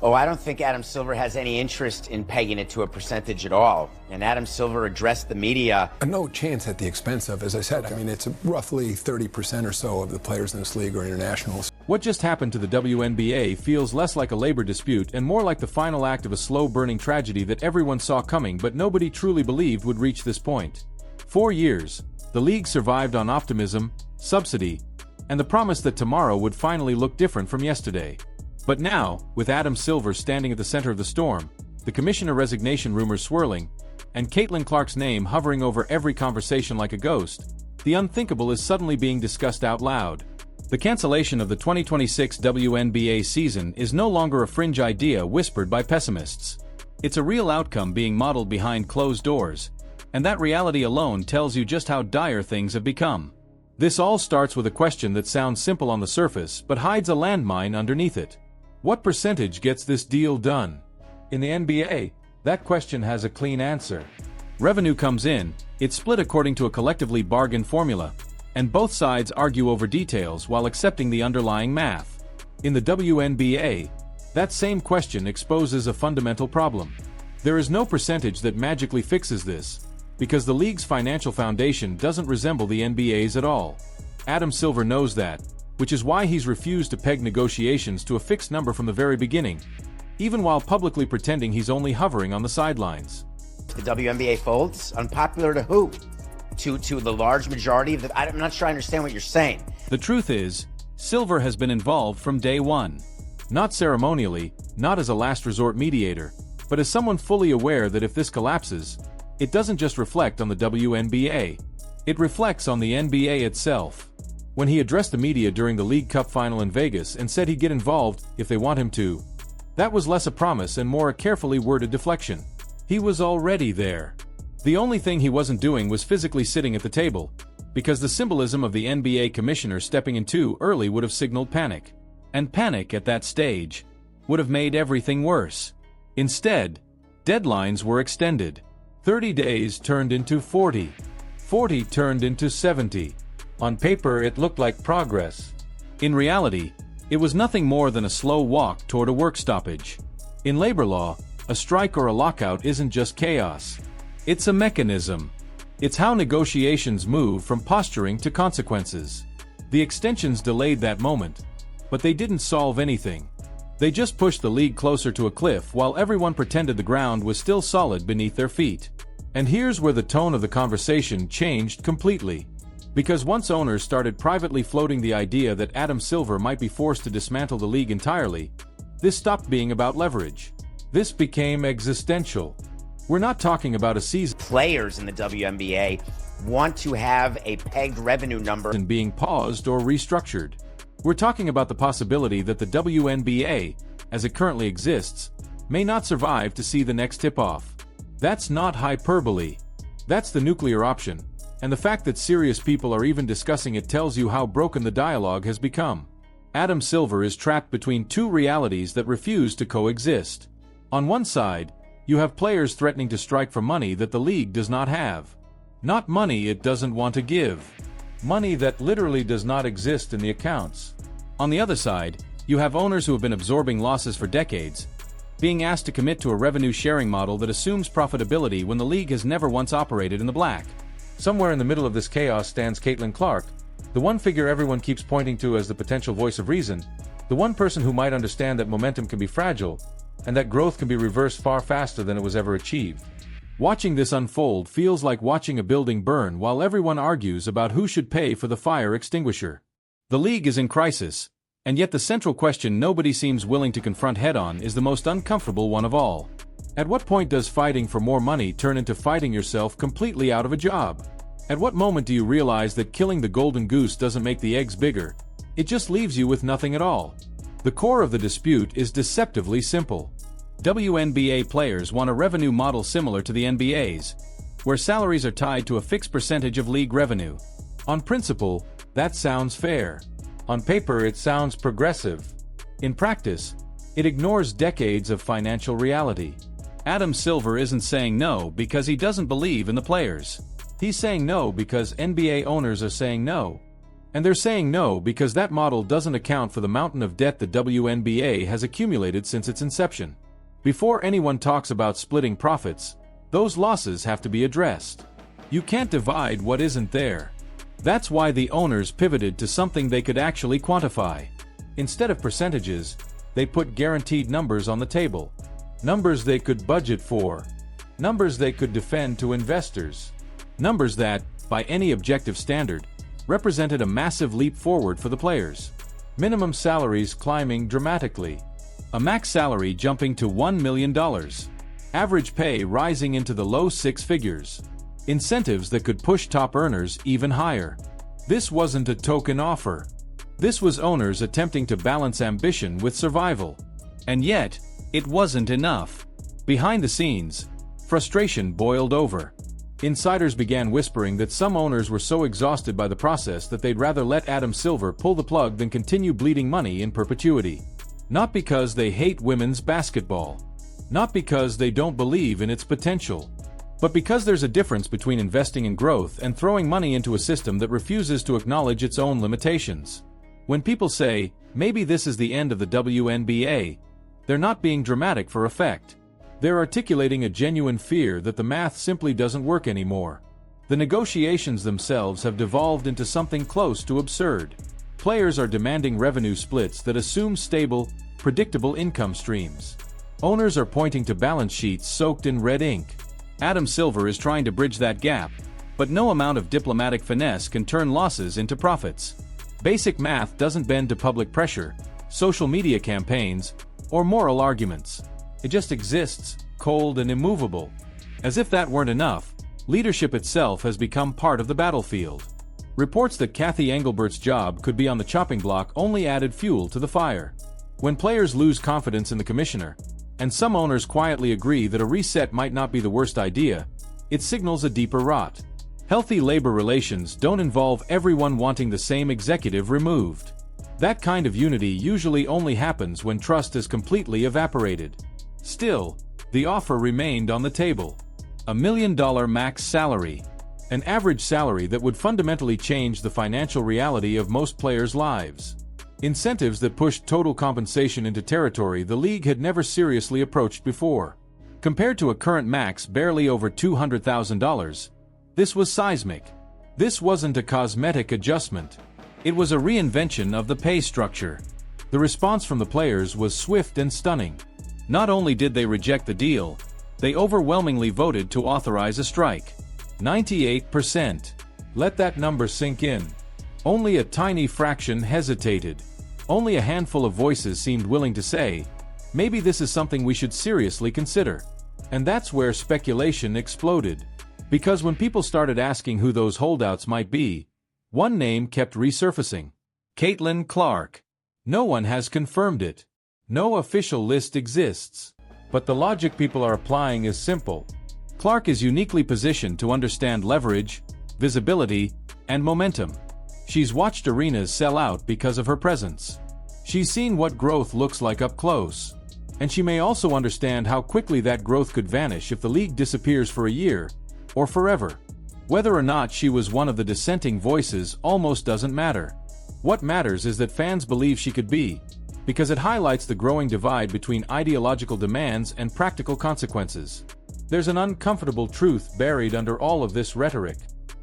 Oh, I don't think Adam Silver has any interest in pegging it to a percentage at all. And Adam Silver addressed the media. No chance at the expense of, as I said, I mean, it's roughly 30% or so of the players in this league are internationals. What just happened to the WNBA feels less like a labor dispute and more like the final act of a slow-burning tragedy that everyone saw coming but nobody truly believed would reach this point. 4 years, the league survived on optimism, subsidy, and the promise that tomorrow would finally look different from yesterday. But now, with Adam Silver standing at the center of the storm, the commissioner resignation rumors swirling, and Caitlin Clark's name hovering over every conversation like a ghost, the unthinkable is suddenly being discussed out loud. The cancellation of the 2026 WNBA season is no longer a fringe idea whispered by pessimists. It's a real outcome being modeled behind closed doors, and that reality alone tells you just how dire things have become. This all starts with a question that sounds simple on the surface but hides a landmine underneath it. What percentage gets this deal done? In the NBA, that question has a clean answer. Revenue comes in, it's split according to a collectively bargained formula, and both sides argue over details while accepting the underlying math. In the WNBA, that same question exposes a fundamental problem. There is no percentage that magically fixes this, because the league's financial foundation doesn't resemble the NBA's at all. Adam Silver knows that, which is why he's refused to peg negotiations to a fixed number from the very beginning, even while publicly pretending he's only hovering on the sidelines. The WNBA folds? Unpopular to who? To the large majority of the... I'm not sure I understand what you're saying. The truth is, Silver has been involved from day one. Not ceremonially, not as a last resort mediator, but as someone fully aware that if this collapses, it doesn't just reflect on the WNBA. It reflects on the NBA itself. When he addressed the media during the League Cup final in Vegas and said he'd get involved if they want him to, that was less a promise and more a carefully worded deflection. He was already there. The only thing he wasn't doing was physically sitting at the table, because the symbolism of the NBA commissioner stepping in too early would have signaled panic. And panic at that stage would have made everything worse. Instead, deadlines were extended. 30 days turned into 40. 40 turned into 70. On paper, it looked like progress. In reality, it was nothing more than a slow walk toward a work stoppage. In labor law, a strike or a lockout isn't just chaos. It's a mechanism. It's how negotiations move from posturing to consequences. The extensions delayed that moment, but they didn't solve anything. They just pushed the league closer to a cliff while everyone pretended the ground was still solid beneath their feet. And here's where the tone of the conversation changed completely. Because once owners started privately floating the idea that Adam Silver might be forced to dismantle the league entirely, this stopped being about leverage. This became existential. We're not talking about a season. Players in the WNBA want to have a pegged revenue number and being paused or restructured. We're talking about the possibility that the WNBA, as it currently exists, may not survive to see the next tip-off. That's not hyperbole. That's the nuclear option. And the fact that serious people are even discussing it tells you how broken the dialogue has become. Adam Silver is trapped between two realities that refuse to coexist. On one side, you have players threatening to strike for money that the league does not have. Not money it doesn't want to give. Money that literally does not exist in the accounts. On the other side, you have owners who have been absorbing losses for decades, being asked to commit to a revenue-sharing model that assumes profitability when the league has never once operated in the black. Somewhere in the middle of this chaos stands Caitlin Clark, the one figure everyone keeps pointing to as the potential voice of reason, the one person who might understand that momentum can be fragile, and that growth can be reversed far faster than it was ever achieved. Watching this unfold feels like watching a building burn while everyone argues about who should pay for the fire extinguisher. The league is in crisis, and yet the central question nobody seems willing to confront head-on is the most uncomfortable one of all. At what point does fighting for more money turn into fighting yourself completely out of a job? At what moment do you realize that killing the golden goose doesn't make the eggs bigger? It just leaves you with nothing at all. The core of the dispute is deceptively simple. WNBA players want a revenue model similar to the NBA's, where salaries are tied to a fixed percentage of league revenue. On principle, that sounds fair. On paper, it sounds progressive. In practice, it ignores decades of financial reality. Adam Silver isn't saying no because he doesn't believe in the players. He's saying no because NBA owners are saying no. And they're saying no because that model doesn't account for the mountain of debt the WNBA has accumulated since its inception. Before anyone talks about splitting profits, those losses have to be addressed. You can't divide what isn't there. That's why the owners pivoted to something they could actually quantify. Instead of percentages, they put guaranteed numbers on the table. Numbers they could budget for. Numbers they could defend to investors. Numbers that, by any objective standard, represented a massive leap forward for the players. Minimum salaries climbing dramatically. A max salary jumping to $1 million. Average pay rising into the low six figures. Incentives that could push top earners even higher. This wasn't a token offer. This was owners attempting to balance ambition with survival. And yet, it wasn't enough. Behind the scenes, frustration boiled over. Insiders began whispering that some owners were so exhausted by the process that they'd rather let Adam Silver pull the plug than continue bleeding money in perpetuity. Not because they hate women's basketball. Not because they don't believe in its potential. But because there's a difference between investing in growth and throwing money into a system that refuses to acknowledge its own limitations. When people say, maybe this is the end of the WNBA, they're not being dramatic for effect. They're articulating a genuine fear that the math simply doesn't work anymore. The negotiations themselves have devolved into something close to absurd. Players are demanding revenue splits that assume stable, predictable income streams. Owners are pointing to balance sheets soaked in red ink. Adam Silver is trying to bridge that gap, but no amount of diplomatic finesse can turn losses into profits. Basic math doesn't bend to public pressure, social media campaigns, or moral arguments. It just exists, cold and immovable. As if that weren't enough, leadership itself has become part of the battlefield. Reports that Kathy Engelbert's job could be on the chopping block only added fuel to the fire. When players lose confidence in the commissioner, and some owners quietly agree that a reset might not be the worst idea, it signals a deeper rot. Healthy labor relations don't involve everyone wanting the same executive removed. That kind of unity usually only happens when trust is completely evaporated. Still, the offer remained on the table. $1 million max salary. An average salary that would fundamentally change the financial reality of most players' lives. Incentives that pushed total compensation into territory the league had never seriously approached before. Compared to a current max barely over $200,000, this was seismic. This wasn't a cosmetic adjustment. It was a reinvention of the pay structure. The response from the players was swift and stunning. Not only did they reject the deal, they overwhelmingly voted to authorize a strike. 98%. Let that number sink in. Only a tiny fraction hesitated. Only a handful of voices seemed willing to say, maybe this is something we should seriously consider. And that's where speculation exploded. Because when people started asking who those holdouts might be, one name kept resurfacing. Caitlin Clark. No one has confirmed it. No official list exists. But the logic people are applying is simple. Clark is uniquely positioned to understand leverage, visibility, and momentum. She's watched arenas sell out because of her presence. She's seen what growth looks like up close. And she may also understand how quickly that growth could vanish if the league disappears for a year, or forever. Whether or not she was one of the dissenting voices almost doesn't matter. What matters is that fans believe she could be, because it highlights the growing divide between ideological demands and practical consequences. There's an uncomfortable truth buried under all of this rhetoric.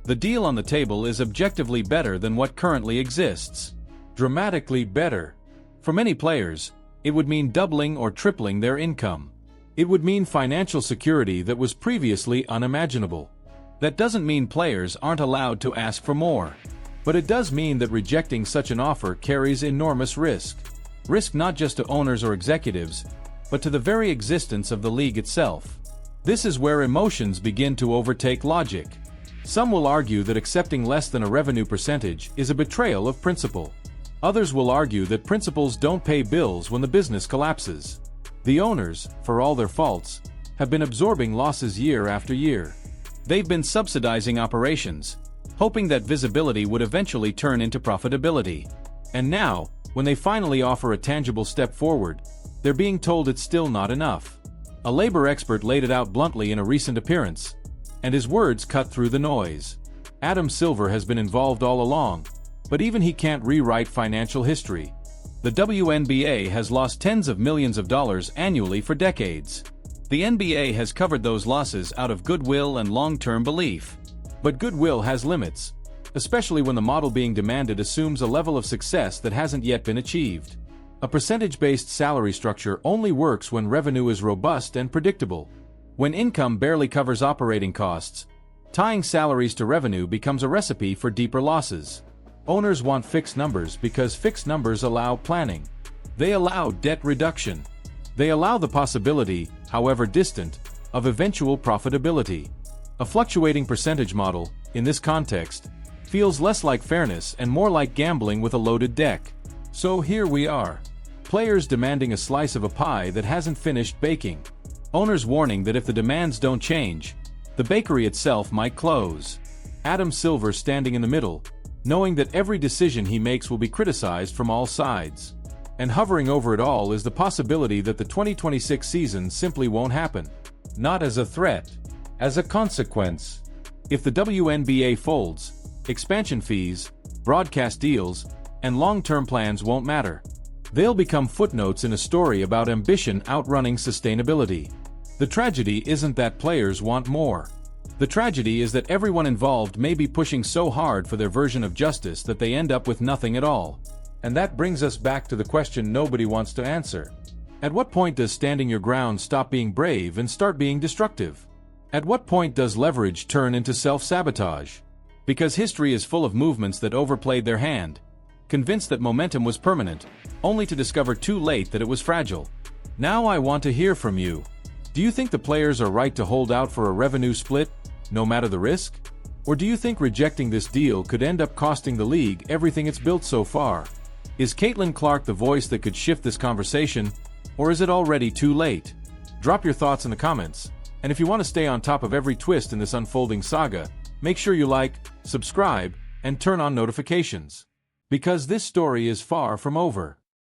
The deal on the table is objectively better than what currently exists. Dramatically better. For many players, it would mean doubling or tripling their income. It would mean financial security that was previously unimaginable. That doesn't mean players aren't allowed to ask for more. But it does mean that rejecting such an offer carries enormous risk. Risk not just to owners or executives, but to the very existence of the league itself. This is where emotions begin to overtake logic. Some will argue that accepting less than a revenue percentage is a betrayal of principle. Others will argue that principles don't pay bills when the business collapses. The owners, for all their faults, have been absorbing losses year after year. They've been subsidizing operations, hoping that visibility would eventually turn into profitability. And now, when they finally offer a tangible step forward, they're being told it's still not enough. A labor expert laid it out bluntly in a recent appearance, and his words cut through the noise. Adam Silver has been involved all along, But even he can't rewrite financial history. The WNBA has lost tens of millions of dollars annually for decades. The NBA has covered those losses out of goodwill and long-term belief. But goodwill has limits, especially when the model being demanded assumes a level of success that hasn't yet been achieved. A percentage-based salary structure only works when revenue is robust and predictable. When income barely covers operating costs, tying salaries to revenue becomes a recipe for deeper losses. Owners want fixed numbers because fixed numbers allow planning. They allow debt reduction. They allow the possibility, however distant, of eventual profitability. A fluctuating percentage model, in this context, feels less like fairness and more like gambling with a loaded deck. So here we are. Players demanding a slice of a pie that hasn't finished baking. Owners warning that if the demands don't change, the bakery itself might close. Adam Silver standing in the middle, knowing that every decision he makes will be criticized from all sides. And hovering over it all is the possibility that the 2026 season simply won't happen. Not as a threat, as a consequence. If the WNBA folds, expansion fees, broadcast deals, and long-term plans won't matter. They'll become footnotes in a story about ambition outrunning sustainability. The tragedy isn't that players want more. The tragedy is that everyone involved may be pushing so hard for their version of justice that they end up with nothing at all. And that brings us back to the question nobody wants to answer. At what point does standing your ground stop being brave and start being destructive? At what point does leverage turn into self-sabotage? Because history is full of movements that overplayed their hand, convinced that momentum was permanent, only to discover too late that it was fragile. Now I want to hear from you. Do you think the players are right to hold out for a revenue split, no matter the risk? Or do you think rejecting this deal could end up costing the league everything it's built so far? Is Caitlin Clark the voice that could shift this conversation, or is it already too late? Drop your thoughts in the comments, and if you want to stay on top of every twist in this unfolding saga, make sure you like, subscribe, and turn on notifications. Because this story is far from over.